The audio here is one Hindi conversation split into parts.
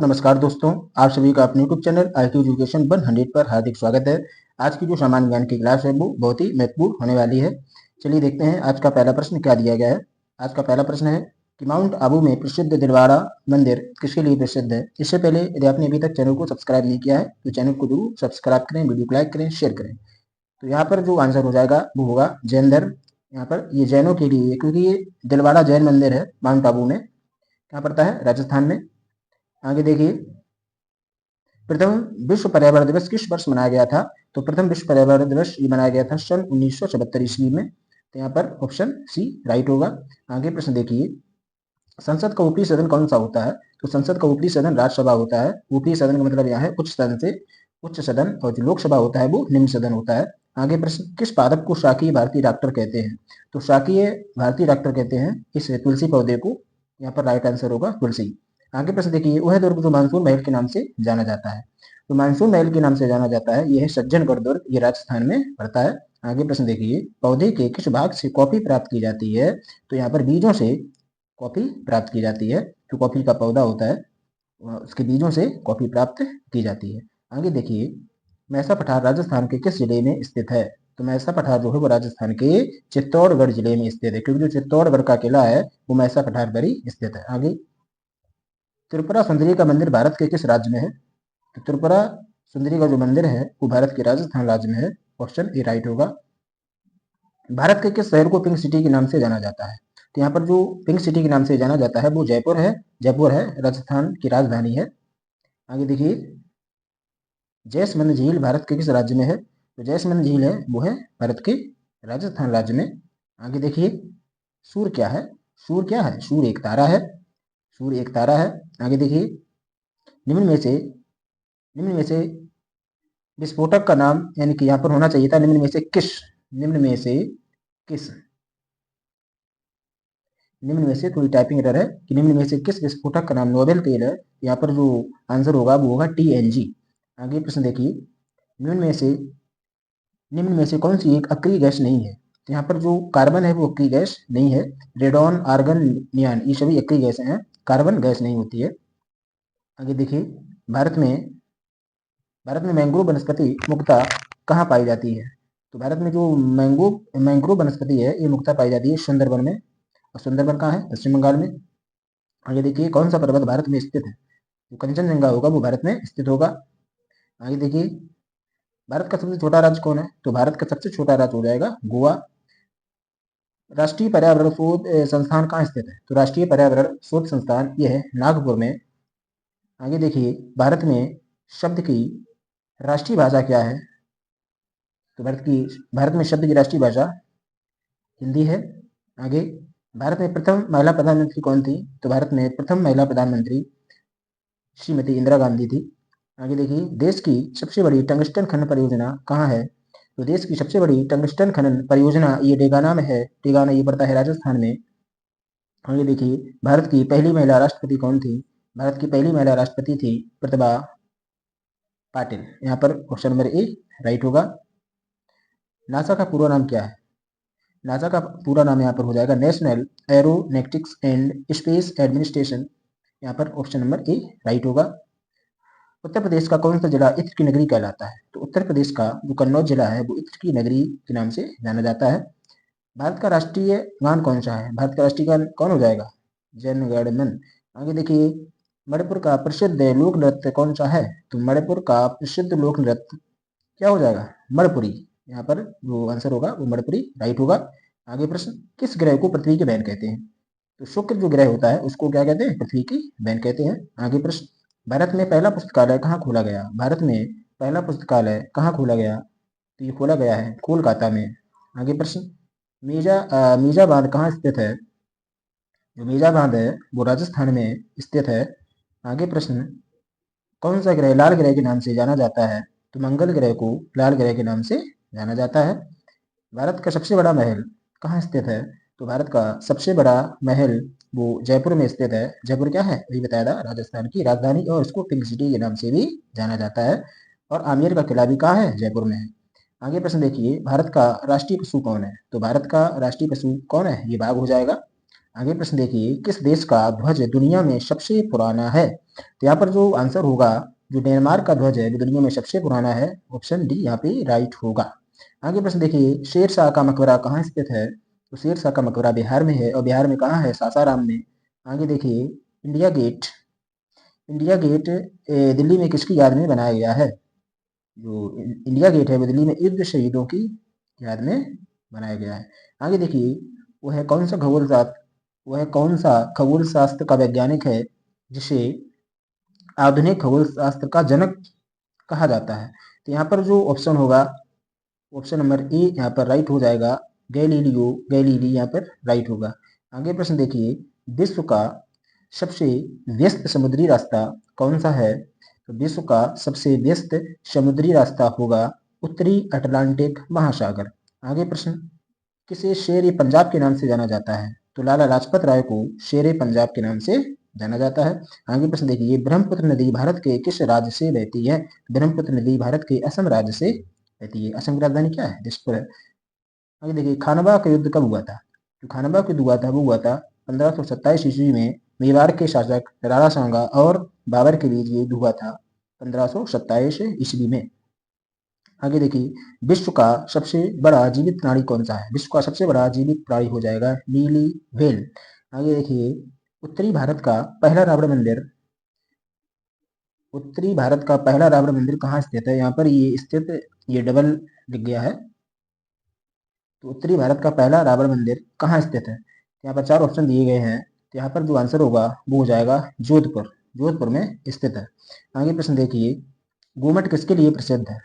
नमस्कार दोस्तों, आप सभी का अपने यूट्यूब चैनल IT एजुकेशन 100 पर हार्दिक स्वागत है। आज की जो सामान्य ज्ञान की क्लास है वो बहुत ही महत्वपूर्ण होने वाली है। चलिए देखते हैं आज का पहला प्रश्न क्या दिया गया है। आज का पहला प्रश्न है कि माउंट आबू में प्रसिद्ध दिलवाड़ा मंदिर किसके लिए प्रसिद्ध है। इससे पहले यदि आपने अभी तक चैनल को सब्सक्राइब नहीं किया है तो चैनल को जरूर सब्सक्राइब करें, वीडियो को लाइक करें, शेयर करें। तो यहाँ पर जो आंसर हो जाएगा वो होगा जैन धर्म। यहाँ पर ये जैनों के लिए, क्योंकि ये दिलवाड़ा जैन मंदिर है माउंट आबू में, कहाँ पड़ता है, राजस्थान में। आगे देखिए, प्रथम विश्व पर्यावरण दिवस किस वर्ष मनाया गया था। तो प्रथम विश्व पर्यावरण दिवस ये मनाया गया था सन 1974 ईस्वी में। तो यहाँ पर ऑप्शन सी राइट होगा। आगे प्रश्न देखिए, संसद का ऊपरी सदन कौन सा होता है। तो संसद का ऊपरी सदन राज्यसभा होता है। ऊपरी सदन का मतलब यहाँ है उच्च सदन से उच्च सदन, और जो लोकसभा होता है वो निम्न सदन होता है। आगे प्रश्न, किस पादप को शाकीय भारतीय डॉक्टर कहते हैं। तो शाकीय भारतीय डॉक्टर कहते हैं इस तुलसी पौधे को। यहाँ पर राइट आंसर होगा तुलसी। आगे प्रश्न देखिए, वह दुर्ग जो मानसून महल के नाम से जाना जाता है। तो मानसून महल के नाम से जाना जाता है, यह है सज्जनगढ़ दुर्ग, ये राजस्थान में पड़ता है। आगे प्रश्न देखिए, पौधे के किस भाग से कॉफी प्राप्त की जाती है। तो यहाँ पर बीजों से कॉफी प्राप्त की जाती है। जो कॉफी का पौधा होता है उसके बीजों से कॉफी प्राप्त की जाती है। आगे देखिए, मैसा पठार राजस्थान के किस जिले में स्थित है। तो मैसा पठार जो है वो राजस्थान के चित्तौड़गढ़ जिले में स्थित है, क्योंकि जो चित्तौड़गढ़ का किला है वो मैसा पठार पर ही स्थित है। आगे, त्रिपुरा सुंदरी का मंदिर भारत के किस राज्य में है। तो त्रिपुरा सुंदरी का जो मंदिर है वो भारत के राजस्थान राज्य में है। ऑप्शन ए राइट होगा। भारत के किस शहर को पिंक सिटी के नाम से जाना जाता है। तो यहाँ पर जो पिंक सिटी के नाम से जाना जाता है वो जयपुर है। जयपुर है राजस्थान की राजधानी है। आगे देखिए, जैसमंद झील भारत के किस राज्य में है। तो जैसमंद झील है वो है भारत के राजस्थान राज्य में। आगे देखिए, सूर्य क्या है। सूर्य क्या है, सूर्य एक तारा है। सूर्य एक तारा है। आगे देखिए, निम्न में से निम्न में से विस्फोटक का नाम, यानी कि यहाँ पर होना चाहिए था निम्न में से किस। निम्न में से किस, निम्न में से थोड़ी टाइपिंग एरर है कि निम्न में से किस विस्फोटक का नाम नोबेल तेल है। यहाँ पर जो आंसर होगा वो होगा TNG। आगे प्रश्न देखिए, निम्न में से निम्न में से कौन सी एक अक्रिय गैस नहीं है। तो यहाँ पर जो कार्बन है वो अक्रिय गैस नहीं है। रेडॉन, आर्गन, नियान ये सभी अक्रिय गैस हैं, कार्बन गैस नहीं होती है। आगे देखिए, भारत में मैंग्रोव वनस्पति मुख्यतः कहाँ पाई जाती है। तो भारत में जो मैंग्रोव वनस्पति है ये मुख्यतः पाई जाती है सुंदरबन में। और सुंदरबन कहाँ है, पश्चिम बंगाल में। आगे देखिए, कौन सा पर्वत भारत में स्थित है। जो कंचनजंगा होगा वो भारत में स्थित होगा। आगे देखिए, भारत का सबसे छोटा राज्य कौन है। तो भारत का सबसे छोटा राज्य हो जाएगा गोवा। राष्ट्रीय पर्यावरण शोध संस्थान कहाँ स्थित है। तो राष्ट्रीय पर्यावरण शोध संस्थान ये है नागपुर में। आगे देखिए, शब्द की राष्ट्रीय भाषा क्या है। तो भारत में शब्द की राष्ट्रीय भाषा हिंदी है। आगे, भारत में प्रथम महिला प्रधानमंत्री कौन थी। तो भारत में प्रथम महिला प्रधानमंत्री श्रीमती इंदिरा गांधी थी। आगे देखिए, देश की सबसे बड़ी टंगस्टन खनन परियोजना कहाँ है। तो देश की सबसे बड़ी टंगस्टन खनन परियोजना ये डेगाना में है। डेगाना ये पड़ता है राजस्थान में। आगे देखिए, भारत की पहली महिला राष्ट्रपति कौन थी। भारत की पहली महिला राष्ट्रपति थी प्रतिभा पाटिल। यहाँ पर ऑप्शन नंबर ए राइट होगा। नासा का पूरा नाम क्या है। नासा का पूरा नाम यहाँ पर हो जाएगा national aeronautics and space administration. यहाँ पर ऑप्शन नंबर ए राइट होगा। उत्तर प्रदेश का कौन सा जिला इत्र की नगरी कहलाता है। तो उत्तर प्रदेश का जो कन्नौज जिला है वो इत्र की नगरी के नाम से जाना जाता है। भारत का राष्ट्रीय गान कौन सा है। भारत का राष्ट्रीय गान कौन हो जाएगा, जन गण मन। आगे देखिए, मणिपुर का प्रसिद्ध लोक नृत्य कौन सा है। तो मणिपुर का प्रसिद्ध लोक नृत्य क्या हो जाएगा, मणिपुरी। यहाँ पर जो आंसर होगा वो मणिपुरी राइट होगा। आगे प्रश्न, किस ग्रह को पृथ्वी की बहन कहते हैं। तो शुक्र जो ग्रह होता है उसको क्या कहते हैं, पृथ्वी की बहन कहते हैं। आगे प्रश्न, भारत में पहला पुस्तकालय कहाँ खोला गया। भारत में पहला पुस्तकालय कहाँ खोला गया। तो ये खोला गया है कोलकाता में। आगे प्रश्न, मीजा बांध कहाँ स्थित है। जो मीजा बांध है वो राजस्थान में स्थित है। आगे प्रश्न, कौन सा ग्रह लाल ग्रह के नाम से जाना जाता है। तो मंगल ग्रह को लाल ग्रह के नाम से जाना जाता है। भारत का सबसे बड़ा महल कहाँ स्थित है। तो भारत का सबसे बड़ा महल वो जयपुर में स्थित है। जयपुर क्या है, वही बताया था, राजस्थान की राजधानी, और इसको पिंक सिटी के नाम से भी जाना जाता है। और आमेर का किला भी कहाँ है, जयपुर में है। आगे प्रश्न देखिए, भारत का राष्ट्रीय पशु कौन है। तो भारत का राष्ट्रीय पशु कौन है, ये बाघ हो जाएगा। आगे प्रश्न देखिए, किस देश का ध्वज दुनिया में सबसे पुराना है। तो यहाँ पर जो आंसर होगा, जो डेनमार्क का ध्वज है वो दुनिया में सबसे पुराना है, ऑप्शन डी यहाँ पे राइट होगा। आगे प्रश्न देखिए, शेरशाह का मकबरा कहाँ स्थित है? तो शेरशाह का मकबरा बिहार में है, और बिहार में कहाँ है? सासाराम में। आगे देखिए, India Gate, India Gate Delhi में किसकी याद में बनाया गया है? जो इंडिया गेट है वो दिल्ली में युद्ध शहीदों की याद में बनाया गया है। आगे देखिए, वह कौन सा वह कौन सा खगोल शास्त्र का वैज्ञानिक है जिसे आधुनिक खगोल शास्त्र का जनक कहा जाता है? तो यहाँ पर जो ऑप्शन होगा, ऑप्शन नंबर ए यहाँ पर राइट हो जाएगा, गैलीलियो गैलीली यहाँ पर राइट होगा। आगे प्रश्न देखिए, विश्व का सबसे व्यस्त समुद्री रास्ता कौन सा है? तो विश्व का सबसे व्यस्त समुद्री रास्ता होगा उत्तरी अटलांटिक महासागर। आगे प्रश्न, किसे शेर ए पंजाब के नाम से जाना जाता है? तो लाला लाजपत राय को शेर ए पंजाब के नाम से जाना जाता है। आगे प्रश्न देखिए, ब्रह्मपुत्र नदी भारत के किस राज्य से बहती है? ब्रह्मपुत्र नदी भारत के असम राज्य से बहती है। असम की राजधानी क्या है? दिसपुर है। आगे देखिए, खानवा का युद्ध कब हुआ था? जो खानवा का युद्ध हुआ था वो हुआ था 1527 ईस्वी में मेवाड़ के शासक राणा सांगा और बाबर के बीच ये युद्ध हुआ था 1527 ईस्वी में। आगे देखिए, विश्व का सबसे बड़ा जीवित प्राणी कौन सा है? विश्व का सबसे बड़ा जीवित प्राणी हो जाएगा नीली व्हेल। आगे देखिए, उत्तरी भारत का पहला रावण मंदिर, उत्तरी भारत का पहला रावण मंदिर कहाँ स्थित है? यहाँ पर ये स्थित, ये डबल लिख गया है। तो उत्तरी भारत का पहला रावण मंदिर कहाँ स्थित है? यहाँ पर चार ऑप्शन दिए गए हैं, तो यहाँ पर जो आंसर होगा वो हो जाएगा जोधपुर, जोधपुर में स्थित है। आगे प्रश्न देखिए, गोमट किसके लिए प्रसिद्ध है?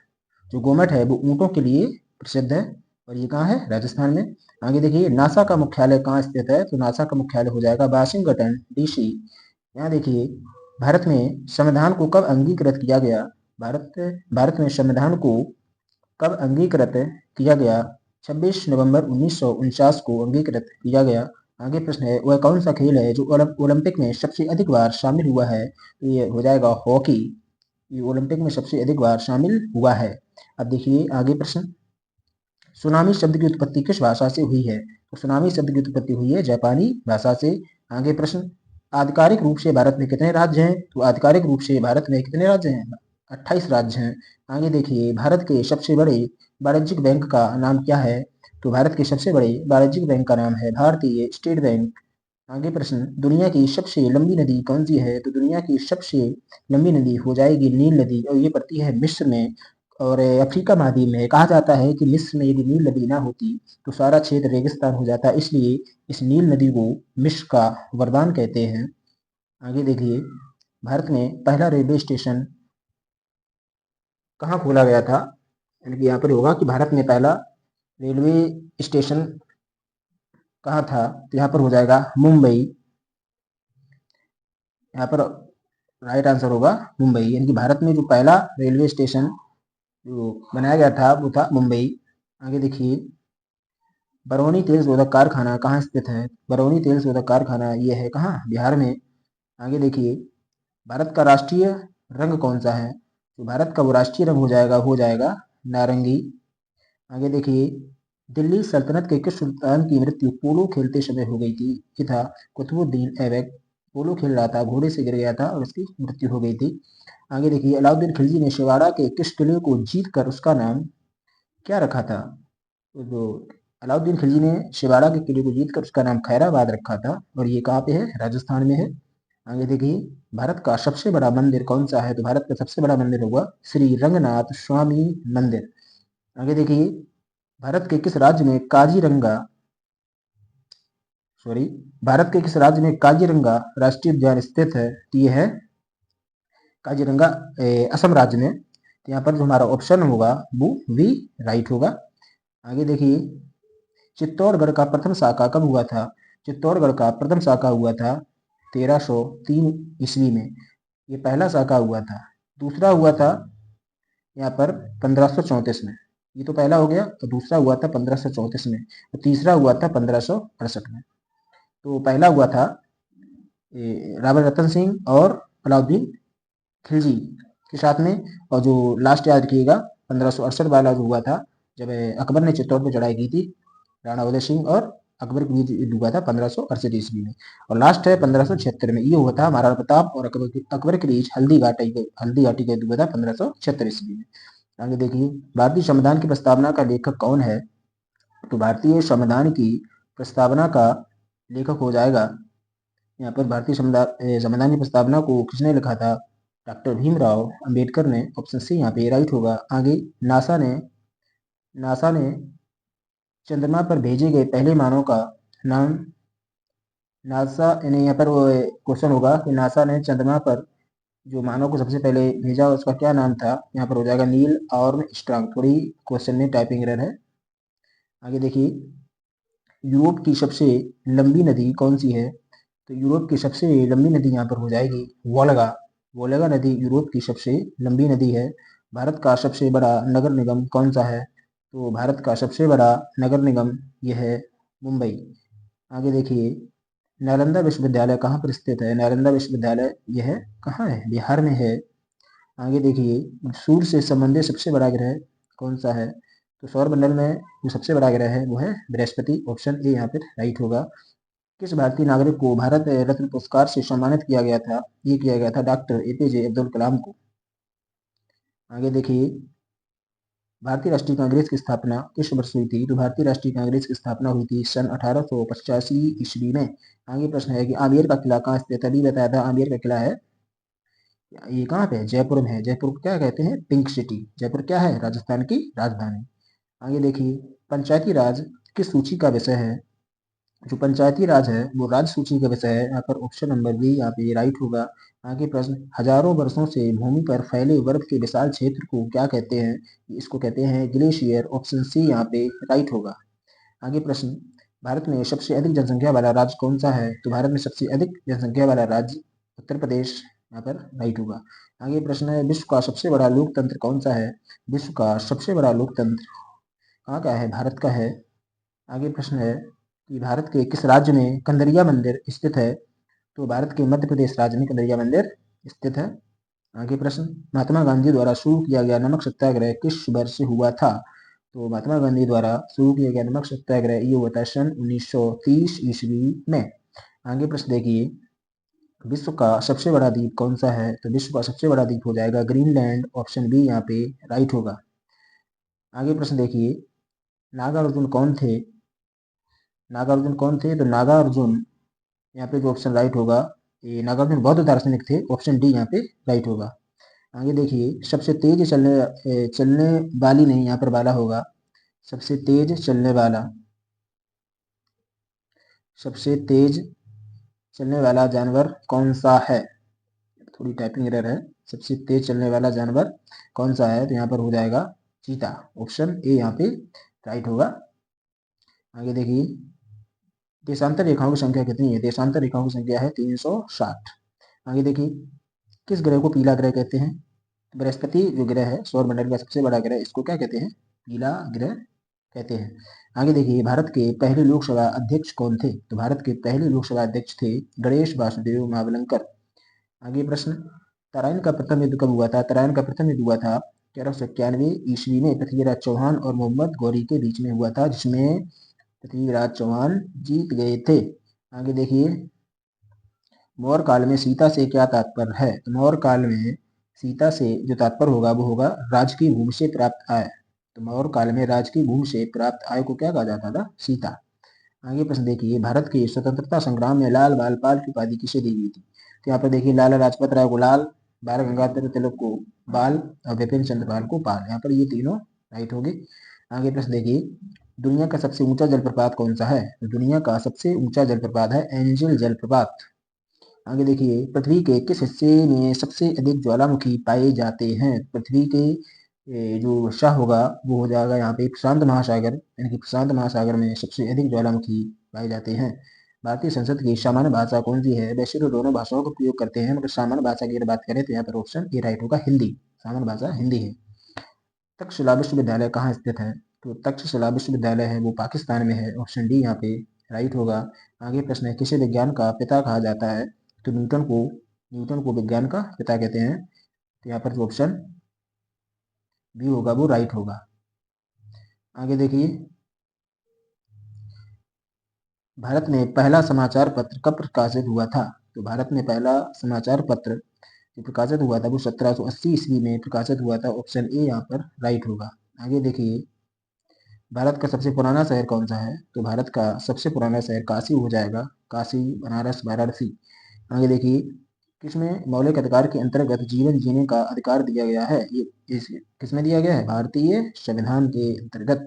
जो गोमट है वो ऊँटों के लिए प्रसिद्ध है, और ये कहाँ है? राजस्थान में। आगे देखिए, नासा का मुख्यालय कहाँ स्थित है? तो नासा का मुख्यालय हो जाएगा वाशिंगटन डीसी। यहाँ देखिए, भारत में संविधान को कब अंगीकृत किया गया? भारत भारत में संविधान को कब अंगीकृत किया गया? 26 नवंबर 1949 को अंगीकृत किया गया। आगे प्रश्न है, वह कौन सा खेल है जो ओलंपिक में सबसे अधिक बार शामिल हुआ है? तो ये हो जाएगा हॉकी, ये ओलंपिक में सबसे अधिक बार शामिल हुआ है। अब देखिए आगे प्रश्न, सुनामी शब्द की उत्पत्ति किस भाषा से हुई है? तो सुनामी शब्द की उत्पत्ति हुई है जापानी भाषा से। आगे प्रश्न, आधिकारिक रूप से भारत में कितने राज्य हैं? तो आधिकारिक रूप से भारत में कितने राज्य हैं? 28 राज्य हैं। आगे देखिए, भारत के सबसे बड़े वाणिज्यिक बैंक का नाम क्या है? तो भारत के सबसे बड़े वाणिज्यिक बैंक का नाम है भारतीय स्टेट बैंक। आगे प्रश्न, दुनिया की सबसे लंबी नदी कौन सी है? तो दुनिया की सबसे लंबी नदी हो जाएगी नील नदी, और ये पड़ती है मिस्र में और अफ्रीका महाद्वीप में। कहा जाता है कि मिस्र में यदि नील नदी ना होती तो सारा क्षेत्र रेगिस्तान हो जाता, इसलिए इस नील नदी को मिस्र का वरदान कहते हैं। आगे देखिए, भारत में पहला रेलवे स्टेशन कहाँ खोला गया था? यानी कि यहाँ पर होगा कि भारत में पहला रेलवे स्टेशन कहाँ था? तो यहाँ पर हो जाएगा मुंबई। यहाँ पर राइट आंसर होगा मुंबई, यानी कि भारत में जो पहला रेलवे स्टेशन जो बनाया गया था वो था मुंबई। आगे देखिए, बरौनी तेल शोधक कारखाना कहाँ स्थित है? बरौनी तेल शोधक कारखाना ये है कहाँ? बिहार में। आगे देखिए, भारत का राष्ट्रीय रंग कौन सा है? तो भारत का वो राष्ट्रीय रंग हो जाएगा नारंगी। आगे देखिए, दिल्ली सल्तनत के किस सुल्तान की मृत्यु पोलो खेलते समय हो गई थी? ये था कुतुबुद्दीन ऐबक। पोलो खेल रहा था, घोड़े से गिर गया था और उसकी मृत्यु हो गई थी। आगे देखिए, अलाउद्दीन खिलजी ने शिवाड़ा के किस किले को जीत कर उसका नाम क्या रखा था? तो जो अलाउद्दीन खिलजी ने शिवाड़ा के किले को जीत कर उसका नाम खैराबाद रखा था, और ये कहाँ पे है? राजस्थान में है। आगे देखिए, भारत का सबसे बड़ा मंदिर कौन सा है? तो भारत का सबसे बड़ा मंदिर होगा श्री रंगनाथ स्वामी मंदिर। आगे देखिए, भारत के किस राज्य में काजीरंगा सॉरी भारत के किस राज्य में काजीरंगा राष्ट्रीय उद्यान स्थित है? तो ये है काजीरंगा असम राज्य में। तो यहाँ पर जो हमारा ऑप्शन होगा वो भी राइट होगा। आगे देखिए, चित्तौड़गढ़ का प्रथम शाखा कब हुआ था? चित्तौड़गढ़ का प्रथम शाखा हुआ था 1303 ईस्वी में, ये पहला शाखा हुआ था। दूसरा हुआ था यहाँ पर 1534 में, ये तो पहला हो गया, तो दूसरा हुआ था 1534 में, और तीसरा हुआ था 1568 में। तो पहला हुआ था राणा रतन सिंह और अलाउद्दीन खिलजी के साथ में, और जो लास्ट याद रखिएगा 1568 वाला जो हुआ था जब अकबर ने चित्तौड़ पर चढ़ाई की थी, राणा उदय सिंह और अकबर के बीच डूबा था 1568 ईस्वी में। और लास्ट है 1576 में, ये हुआ था महाराणा प्रताप और अकबर के बीच हल्दी घाटी का डूबा था 1576 ईस्वी में। आगे देखिए, भारतीय संविधान की प्रस्तावना का लेखक कौन है? तो भारतीय संविधान की प्रस्तावना का लेखक हो जाएगा, यहाँ पर भारतीय संविधान की प्रस्तावना को किसने लिखा था? डॉक्टर भीमराव अंबेडकर ने। ऑप्शन सी यहाँ पे राइट होगा। आगे, नासा ने चंद्रमा पर भेजे गए पहले मानव का नाम, नासा यानी यहाँ पर वो क्वेश्चन होगा कि नासा ने चंद्रमा पर जो मानव को सबसे पहले भेजा उसका क्या नाम था? यहाँ पर हो जाएगा नील आर्मस्ट्रांग। थोड़ी क्वेश्चन में टाइपिंग एरर है। आगे देखिए, यूरोप की सबसे लंबी नदी कौन सी है? तो यूरोप की सबसे लंबी नदी यहाँ पर हो जाएगी वोल्गा। वोल्गा नदी यूरोप की सबसे लंबी नदी है। भारत का सबसे बड़ा नगर निगम कौन सा है? तो भारत का सबसे बड़ा नगर निगम यह है मुंबई। आगे देखिए, नालंदा विश्वविद्यालय कहाँ पर स्थित है? नालंदा विश्वविद्यालय यह कहाँ है? बिहार में है। आगे देखिए, सूर्य से संबंधित सबसे बड़ा ग्रह कौन सा है? तो सौरमंडल में जो सबसे बड़ा ग्रह है वो है बृहस्पति। ऑप्शन ए यहाँ पर राइट होगा। किस भारतीय नागरिक को भारत रत्न पुरस्कार से सम्मानित किया गया था? ये किया गया था डॉक्टर एपीजे अब्दुल कलाम को। आगे देखिए, भारतीय राष्ट्रीय कांग्रेस की स्थापना किस वर्ष हुई थी? तो भारतीय राष्ट्रीय कांग्रेस की स्थापना हुई थी सन 1885 ईस्वी में। आगे प्रश्न है कि आमेर का किला कहाँ स्थित है? अभी बताया था आमेर का किला है, ये कहाँ पे है? जयपुर में है। जयपुर को क्या कहते हैं? Pink city. जयपुर क्या है? राजस्थान की राजधानी। आगे देखिए, पंचायती राज किस सूची का विषय है? जो पंचायती राज है वो राज्य सूची का विषय है। यहाँ पर ऑप्शन नंबर बी यहाँ पे राइट होगा। आगे प्रश्न, हजारों वर्षों से भूमि पर फैले बर्फ के विशाल क्षेत्र को क्या कहते हैं? इसको कहते हैं ग्लेशियर। ऑप्शन सी यहाँ पे राइट होगा। आगे प्रश्न, भारत में सबसे अधिक जनसंख्या वाला राज्य कौन सा है? तो भारत में सबसे अधिक जनसंख्या वाला राज्य उत्तर प्रदेश, यहाँ पर राइट होगा। आगे प्रश्न है, विश्व का सबसे बड़ा लोकतंत्र कौन सा है? विश्व का सबसे बड़ा लोकतंत्र कहाँ का है? भारत का है। आगे प्रश्न है कि भारत के किस राज्य में कंदरिया मंदिर स्थित है? तो भारत के मध्य प्रदेश राज्य में कंदरिया मंदिर स्थित है। आगे प्रश्न, महात्मा गांधी द्वारा शुरू किया गया नमक सत्याग्रह किस वर्ष हुआ था? तो महात्मा गांधी द्वारा शुरू किया गया नमक सत्याग्रह ये हुआ था सन 1930 ईस्वी में। आगे प्रश्न देखिए, विश्व का सबसे बड़ा द्वीप कौन सा है? तो विश्व का सबसे बड़ा द्वीप हो जाएगा ग्रीनलैंड। ऑप्शन बी यहाँ पे राइट होगा। आगे प्रश्न देखिए, नागार्जुन कौन थे? नागार्जुन कौन थे? तो नागार्जुन यहाँ पे जो ऑप्शन राइट होगा, ये नागार्जुन बौद्ध दार्शनिक थे। ऑप्शन डी यहाँ पे राइट होगा। आगे देखिए, सबसे तेज चलने वाली नहीं, यहाँ पर वाला होगा। सबसे तेज चलने वाला, सबसे तेज चलने वाला जानवर कौन सा है? थोड़ी टाइपिंग एरर है। सबसे तेज चलने वाला जानवर कौन सा है? तो यहाँ पर हो जाएगा चीता। ऑप्शन ए यहाँ पे राइट होगा। आगे देखिए, देशांतर रेखाओं की संख्या कितनी है? देशांतर रेखाओं की संख्या है 360। आगे देखिए, किस ग्रह को पीला ग्रह कहते हैं? बृहस्पति जो ग्रह है सौरमंडल का सबसे बड़ा ग्रह, इसको क्या कहते हैं? पीला ग्रह कहते हैं। आगे देखिए, भारत के पहले लोकसभा अध्यक्ष कौन थे? तो भारत के पहले लोकसभा अध्यक्ष थे गणेश वासुदेव मावलंकर। आगे प्रश्न, तराइन का प्रथम युद्ध कब हुआ था? तराइन का प्रथम युद्ध हुआ था 1391 ईस्वी में पृथ्वीराज चौहान और मोहम्मद गौरी के बीच में हुआ था, जिसमें पृथ्वीराज चौहान जीत गए थे। आगे देखिए, मौर्य काल में सीता से क्या तात्पर्य है? तो मौर्य काल में सीता से जो तात्पर्य होगा वो होगा राजकीय भूमि से प्राप्त आय। तो मौर्य काल में राजकीय भूमि से प्राप्त आय को क्या कहा जाता था? सीता। आगे प्रश्न देखिए, भारत के स्वतंत्रता संग्राम में लाल बाल पाल की उपाधि किसे दी गई थी? तो यहाँ पर देखिए, लाला लाजपत राय को लाल, बाल गंगाधर तिलक को बाल और विपिन चंद्र पाल को पाल। यहाँ पर ये तीनों राइट होंगे। आगे प्रश्न देखिए, दुनिया का सबसे ऊंचा जलप्रपात कौन सा है? तो दुनिया का सबसे ऊंचा जलप्रपात है एंजल जलप्रपात। आगे देखिए, पृथ्वी के किस हिस्से में सबसे अधिक ज्वालामुखी पाए जाते हैं? पृथ्वी के जो हिस्सा होगा वो हो जाएगा यहाँ पे प्रशांत महासागर, यानी कि प्रशांत महासागर में सबसे अधिक ज्वालामुखी पाए जाते हैं। भारतीय संसद की सामान्य भाषा कौन सी है? वैसे तो दोनों भाषाओं का प्रयोग करते हैं, मगर सामान्य भाषा की अगर बात करें तो यहाँ पर ऑप्शन ए राइट होगा, हिंदी। सामान्य भाषा हिंदी है। तक्षशिला विश्वविद्यालय कहाँ स्थित है? तो तक्षशिला विश्वविद्यालय है वो पाकिस्तान में है। ऑप्शन डी यहाँ पे राइट होगा। आगे प्रश्न है, किसे विज्ञान का पिता कहा जाता है? तो न्यूटन को विज्ञान का पिता कहते हैं। तो यहाँ पर जो ऑप्शन बी होगा वो राइट होगा। आगे देखिए, भारत में पहला समाचार पत्र कब प्रकाशित हुआ था? तो भारत में पहला समाचार पत्र जो प्रकाशित हुआ था वो 1780 ईस्वी में प्रकाशित हुआ था। ऑप्शन ए यहाँ पर राइट होगा। आगे देखिए, भारत का सबसे पुराना शहर कौन सा है? तो भारत का सबसे पुराना शहर काशी हो जाएगा। काशी, बनारस, वाराणसी। आगे देखिए, किसमें मौलिक अधिकार के अंतर्गत जीवन जीने का अधिकार दिया गया है? ये इस किसमें दिया गया है? भारतीय संविधान के अंतर्गत।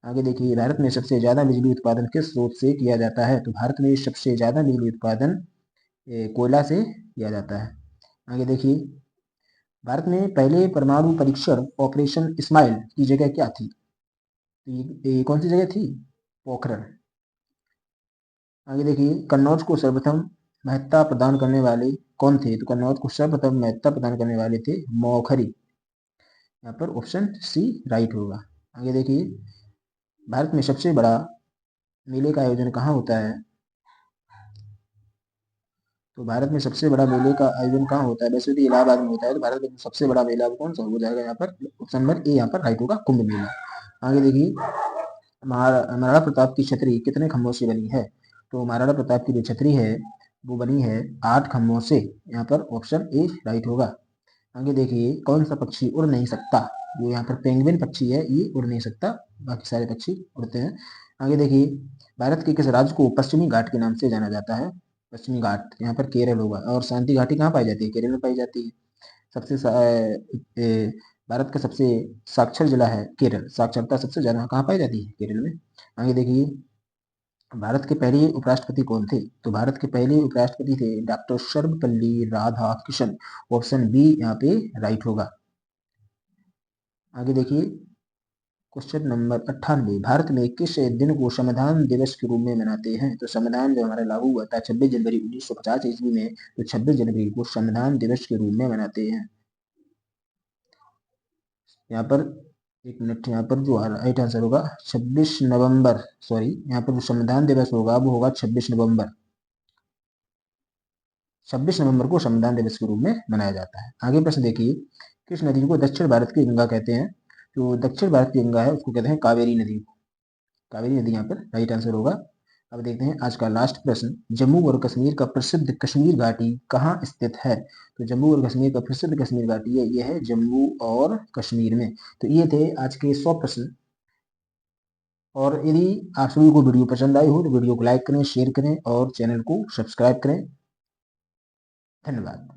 आगे देखिए, भारत में सबसे ज्यादा बिजली उत्पादन किस स्रोत से किया जाता है? तो भारत में सबसे ज्यादा बिजली उत्पादन कोयला से किया जाता है। आगे देखिए, भारत में पहले परमाणु परीक्षण ऑपरेशन स्माइल की जगह क्या थी? तो ये कौन सी जगह थी? पोखरण। आगे देखिए, कन्नौज को सर्वप्रथम महत्ता प्रदान करने वाले कौन थे? तो कन्नौज को सर्वप्रथम महत्ता प्रदान करने वाले थे मौखरी। यहाँ पर ऑप्शन सी राइट होगा। आगे देखिए, भारत में सबसे बड़ा मेले का आयोजन कहाँ होता है? तो भारत में सबसे बड़ा मेले का आयोजन कहाँ होता है? वैसे तो इलाहाबाद में होता है। तो भारत में सबसे बड़ा मेला कौन सा हो जाएगा? यहाँ पर ऑप्शन नंबर ए यहाँ पर राइट होगा, कुंभ मेला। आगे देखिए, महाराणा प्रताप की छतरी कितने खंभों से बनी है? तो महाराणा प्रताप की जो छतरी है वो बनी है 8 खंभों से। यहाँ पर ऑप्शन ए राइट होगा। आगे देखिए, कौन सा पक्षी उड़ नहीं सकता? जो यहाँ पर पेंगुइन पक्षी है ये उड़ नहीं सकता, बाकी सारे पक्षी उड़ते हैं। आगे देखिए, भारत के किस राज्य को पश्चिमी घाट के नाम से जाना जाता है? पश्चिमी घाट यहाँ पर केरल होगा। और शांति घाटी कहाँ पाई जाती है? केरल में पाई जाती है। सबसे भारत का सबसे साक्षर जिला है केरल। साक्षरता सबसे ज्यादा कहाँ पाई जाती है? केरल में। आगे देखिए, भारत के पहले उपराष्ट्रपति कौन थे? तो भारत के पहले उपराष्ट्रपति थे doctor Sarvepalli Radhakrishnan. Option B यहाँ पे राइट होगा। आगे देखिए, क्वेश्चन नंबर 98, भारत में किस दिन को संविधान दिवस के रूप में मनाते हैं? तो संविधान जब हमारा लागू हुआ था 26 जनवरी 1950 ईस्वी में, तो 26 जनवरी को संविधान दिवस के रूप में मनाते हैं। यहाँ पर एक मिनट, यहाँ पर जो राइट आंसर होगा 26 नवंबर, सॉरी, यहाँ पर जो संविधान दिवस होगा वो होगा 26 नवंबर। 26 नवंबर को संविधान दिवस के रूप में मनाया जाता है। आगे प्रश्न देखिए, किस नदी को दक्षिण भारत की गंगा कहते हैं? जो दक्षिण भारत की गंगा है उसको कहते हैं कावेरी नदी। कावेरी नदी यहाँ पर राइट आंसर होगा। अब देखते हैं आज का लास्ट प्रश्न, जम्मू और कश्मीर का प्रसिद्ध कश्मीर घाटी कहाँ स्थित है? तो जम्मू और कश्मीर का प्रसिद्ध कश्मीर घाटी है, यह है जम्मू और कश्मीर में। तो ये थे आज के 100 प्रश्न। और यदि आप सभी को वीडियो पसंद आई हो तो वीडियो को लाइक करें, शेयर करें और चैनल को सब्सक्राइब करें। धन्यवाद।